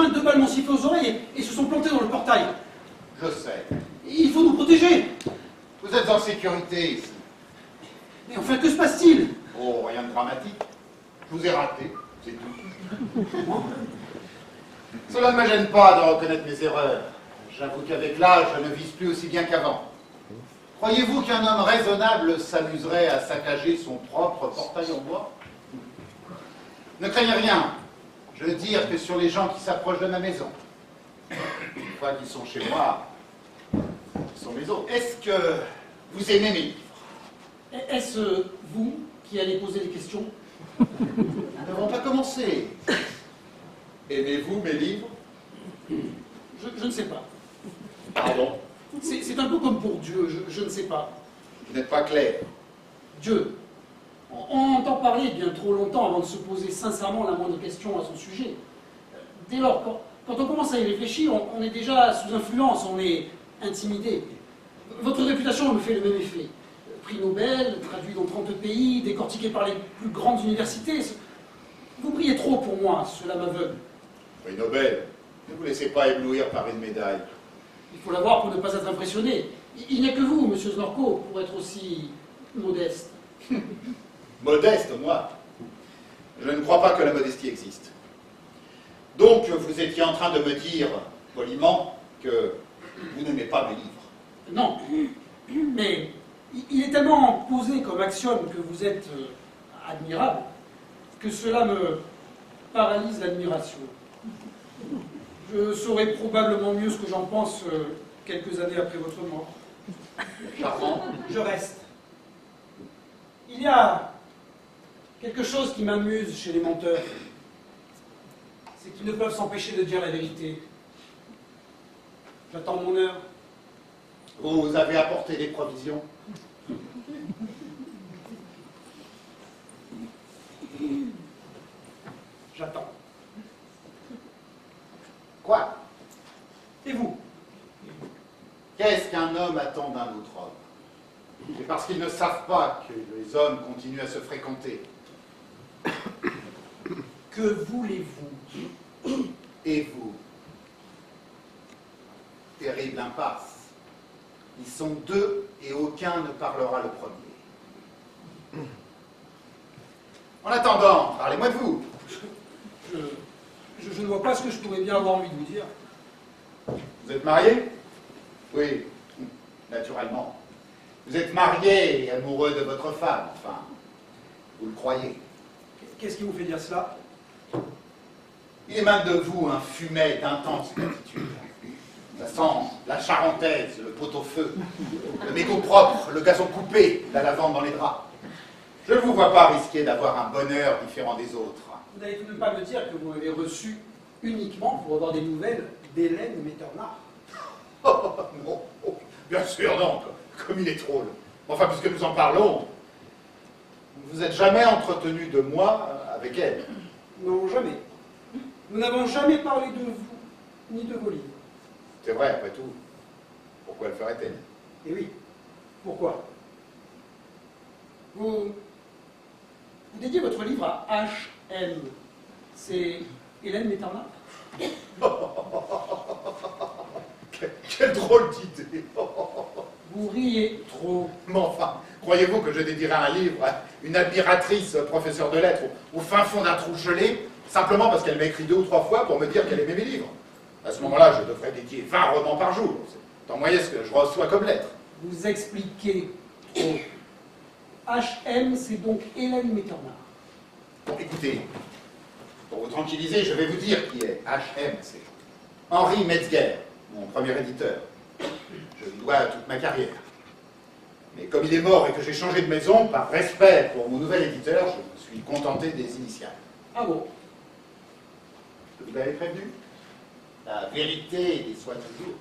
quelqu'un, 2 balles m'ont sifflé aux oreilles et se sont plantés dans le portail. Je sais. Il faut nous protéger. Vous êtes en sécurité ici. Mais enfin, que se passe-t-il? Oh, rien de dramatique. Je vous ai raté, c'est tout. Cela ne me gêne pas de reconnaître mes erreurs. J'avoue qu'avec l'âge, je ne vise plus aussi bien qu'avant. Croyez-vous qu'un homme raisonnable s'amuserait à saccager son propre portail en bois? Ne craignez rien. Je veux dire que sur les gens qui s'approchent de ma maison, une fois qu'ils sont chez moi, ils sont mes hôtes. Est-ce que vous aimez mes livres? Est-ce vous qui allez poser des questions? Nous n'avons pas commencé. Aimez-vous mes livres? Je ne sais pas. Pardon? C'est un peu comme pour Dieu, je ne sais pas. Vous n'êtes pas clair. Dieu. On entend parler bien trop longtemps avant de se poser sincèrement la moindre question à son sujet. Dès lors, quand on commence à y réfléchir, on est déjà sous influence, on est intimidé. Votre réputation me fait le même effet. Prix Nobel, traduit dans 30 pays, décortiqué par les plus grandes universités. Vous brillez trop pour moi, cela m'aveugle. Prix Nobel, ne vous laissez pas éblouir par une médaille. Il faut l'avoir pour ne pas être impressionné. Il n'y a que vous, monsieur Snorko, pour être aussi modeste. Modeste, moi. Je ne crois pas que la modestie existe. Donc, vous étiez en train de me dire, poliment, que vous n'aimez pas mes livres. Non, mais il est tellement posé comme axiome que vous êtes admirable, que cela me paralyse l'admiration. Je saurai probablement mieux ce que j'en pense quelques années après votre mort. Charmant. Je reste. Il y a quelque chose qui m'amuse chez les menteurs. C'est qu'ils ne peuvent s'empêcher de dire la vérité. J'attends mon heure. Vous avez apporté des provisions? J'attends. Quoi? Et vous? Qu'est-ce qu'un homme attend d'un autre homme? C'est parce qu'ils ne savent pas que les hommes continuent à se fréquenter. Que voulez-vous? Et vous? Terrible impasse. Ils sont 2 et aucun ne parlera le premier. En attendant, parlez-moi de vous. Je ne vois pas ce que je pourrais bien avoir envie de vous dire. Vous êtes marié? Oui, naturellement. Vous êtes marié et amoureux de votre femme, enfin, vous le croyez. Qu'est-ce qui vous fait dire cela? Il émane de vous un fumet d'intense gratitude. Ça sent la charentaise, le pot-au-feu, le mégot propre, le gazon coupé, la lavande dans les draps. Je ne vous vois pas risquer d'avoir un bonheur différent des autres. Vous n'allez tout de même pas me dire que vous m'avez reçu uniquement pour avoir des nouvelles d'Hélène Metternach. Oh, non, oh, bien sûr, non, comme il est drôle. Enfin, puisque nous en parlons, vous n'êtes jamais entretenu de moi avec elle. Non, jamais. Nous n'avons jamais parlé de vous, ni de vos livres. C'est vrai, après tout. Pourquoi le ferait-elle? Eh oui. Pourquoi? Vous dédiez votre livre à H.M. C'est Hélène Metternach? Quelle drôle d'idée. Vous riez trop. Mais enfin, croyez-vous que je dédierais un livre à une admiratrice professeure de lettres au fin fond d'un trou gelé, simplement parce qu'elle m'a écrit 2 ou 3 fois pour me dire qu'elle aimait mes livres? À ce moment-là, je devrais dédier 20 romans par jour. C'est en moyenne ce que je reçois comme lettres. Vous expliquez trop. H.M. c'est donc Hélène Metternach. Bon, écoutez, pour vous tranquilliser, je vais vous dire qui est H.M. C'est Henri Metzger, mon premier éditeur. Je lui dois toute ma carrière. Mais comme il est mort et que j'ai changé de maison, par respect pour mon nouvel éditeur, je me suis contenté des initiales. Ah bon? Je vous l'avais prévenu? La vérité déçoit toujours.